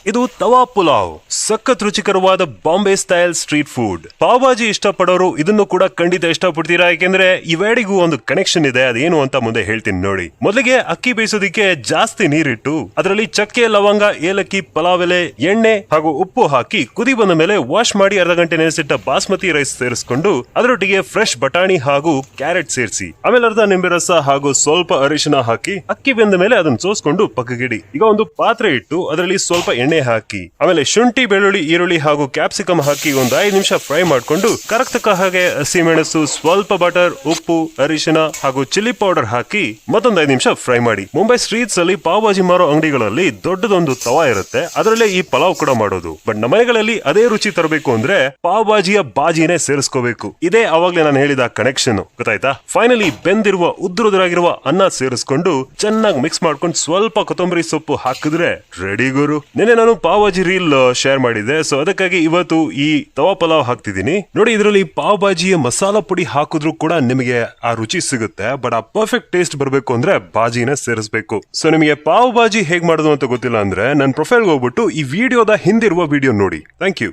ಇದು ತವಾ ಪುಲಾವ್, ಸಖತ್ ರುಚಿಕರವಾದ Bombay style street food. Pav bhaji ಇಷ್ಟಪಡೋರು ಇದನ್ನು ಕೂಡ ಖಂಡಿತ ಇಷ್ಟಪಡ್ತೀರಾ, ಯಾಕೆಂದ್ರೆ ಇವೆರಡಿಗೂ ಒಂದು ಕನೆಕ್ಷನ್ ಇದೆ. ಅದೇನು ಅಂತ ಮುಂದೆ ಹೇಳ್ತೀನಿ ನೋಡಿ. ಮೊದಲಿಗೆ ಅಕ್ಕಿ ಬೇಯಿಸೋದಿಕ್ಕೆ ಜಾಸ್ತಿ ನೀರಿಟ್ಟು ಅದರಲ್ಲಿ ಚಕ್ಕೆ, ಲವಂಗ, ಏಲಕ್ಕಿ, ಪಲಾವ್ ಎಲೆ, ಎಣ್ಣೆ ಹಾಗೂ ಉಪ್ಪು ಹಾಕಿ ಕುದಿ ಬಂದ ಮೇಲೆ ವಾಶ್ ಮಾಡಿ ಅರ್ಧ ಗಂಟೆ ನೆನೆಸಿಟ್ಟ ಬಾಸ್ಮತಿ ರೈಸ್ ಸೇರಿಸಿಕೊಂಡು ಅದರೊಟ್ಟಿಗೆ ಫ್ರೆಶ್ ಬಟಾಣಿ ಹಾಗೂ ಕ್ಯಾರೆಟ್ ಸೇರಿಸಿ ಆಮೇಲೆ ಅರ್ಧ ನಿಂಬೆ ರಸ ಹಾಗೂ ಸ್ವಲ್ಪ ಅರಿಶಿನ ಹಾಕಿ ಅಕ್ಕಿ ಬೆಂದ ಮೇಲೆ ಅದನ್ನು ಸೋಸ್ಕೊಂಡು ಪಕ್ಕಗಿಡಿ. ಈಗ ಒಂದು ಪಾತ್ರೆ ಇಟ್ಟು ಅದರಲ್ಲಿ ಸ್ವಲ್ಪ ಎಣ್ಣೆ ಹಾಕಿ ಆಮೇಲೆ ಶುಂಠಿ, ಬೆಳ್ಳುಳ್ಳಿ, ಈರುಳ್ಳಿ ಹಾಗೂ ಕ್ಯಾಪ್ಸಿಕಮ್ ಹಾಕಿ ಒಂದು 5 ನಿಮಿಷ ಫ್ರೈ ಮಾಡ್ಕೊಂಡು ಕರಕ್ತಕ್ಕ ಹಾಗೆ ಹಸಿಮೆಣಸು, ಸ್ವಲ್ಪ ಬಟರ್, ಉಪ್ಪು, ಅರಿಶಿನ ಹಾಗೂ ಚಿಲ್ಲಿ ಪೌಡರ್ ಹಾಕಿ ಮತ್ತೊಂದು 5 ನಿಮಿಷ ಫ್ರೈ ಮಾಡಿ. ಮುಂಬೈ ಸ್ಟ್ರೀಟ್ಸ್ ಅಲ್ಲಿ ಪಾವ್ ಭಾಜಿ ಮಾರೋ ಅಂಗಡಿಗಳಲ್ಲಿ ದೊಡ್ಡದೊಂದು ತವಾ ಇರುತ್ತೆ, ಅದರಲ್ಲೇ ಈ ಪಲಾವ್ ಕೂಡ ಮಾಡೋದು. ಬಟ್ ನಮ್ಮ ಮನೆಗಳಲ್ಲಿ ಅದೇ ರುಚಿ ತರಬೇಕು ಅಂದ್ರೆ ಪಾವ್ ಭಾಜಿಯ ಬಾಜಿನೇ ಸೇರಿಸ್ಕೋಬೇಕು. ಇದೇ ಅವಾಗ್ಲೇ ನಾನು ಹೇಳಿದ ಕನೆಕ್ಷನ್, ಗೊತ್ತಾಯ್ತಾ? ಫೈನಲಿ ಬೆಂದಿರುವ ಉದ್ದುರಾಗಿರುವ ಅನ್ನ ಸೇರಿಸ್ಕೊಂಡು ಚೆನ್ನಾಗಿ ಮಿಕ್ಸ್ ಮಾಡ್ಕೊಂಡು ಸ್ವಲ್ಪ ಕೊತ್ತಂಬರಿ ಸೊಪ್ಪು ಹಾಕಿದ್ರೆ ರೆಡಿ ಗುರು. ನೆನ್ನೆ ನಾನು ಪಾವ್ ಭಾಜಿ ರೀಲ್ ಶೇರ್ ಮಾಡಿದ್ದೆ, ಸೊ ಅದಕ್ಕಾಗಿ ಇವತ್ತು ಈ ತವಾ ಪಲಾವ್ ಹಾಕ್ತಿದ್ದೀನಿ ನೋಡಿ. ಇದರಲ್ಲಿ ಪಾವ್ ಭಾಜಿಯ ಮಸಾಲಾ ಪುಡಿ ಹಾಕಿದ್ರು ಕೂಡ ನಿಮಗೆ ಆ ರುಚಿ ಸಿಗುತ್ತೆ. ಬಟ್ ಆ ಪರ್ಫೆಕ್ಟ್ ಟೇಸ್ಟ್ ಬರಬೇಕು ಅಂದ್ರೆ ಬಾಜಿನ ಸೇರಿಸಬೇಕು. ಸೊ ನಿಮಗೆ ಪಾವ್ ಭಾಜಿ ಹೇಗ್ ಮಾಡೋದು ಅಂತ ಗೊತ್ತಿಲ್ಲ ಅಂದ್ರೆ ನನ್ನ ಪ್ರೊಫೈಲ್ ಹೋಗ್ಬಿಟ್ಟು ಈ ವಿಡಿಯೋದ ಹಿಂದಿರುವ ವಿಡಿಯೋ ನೋಡಿ. Thank you.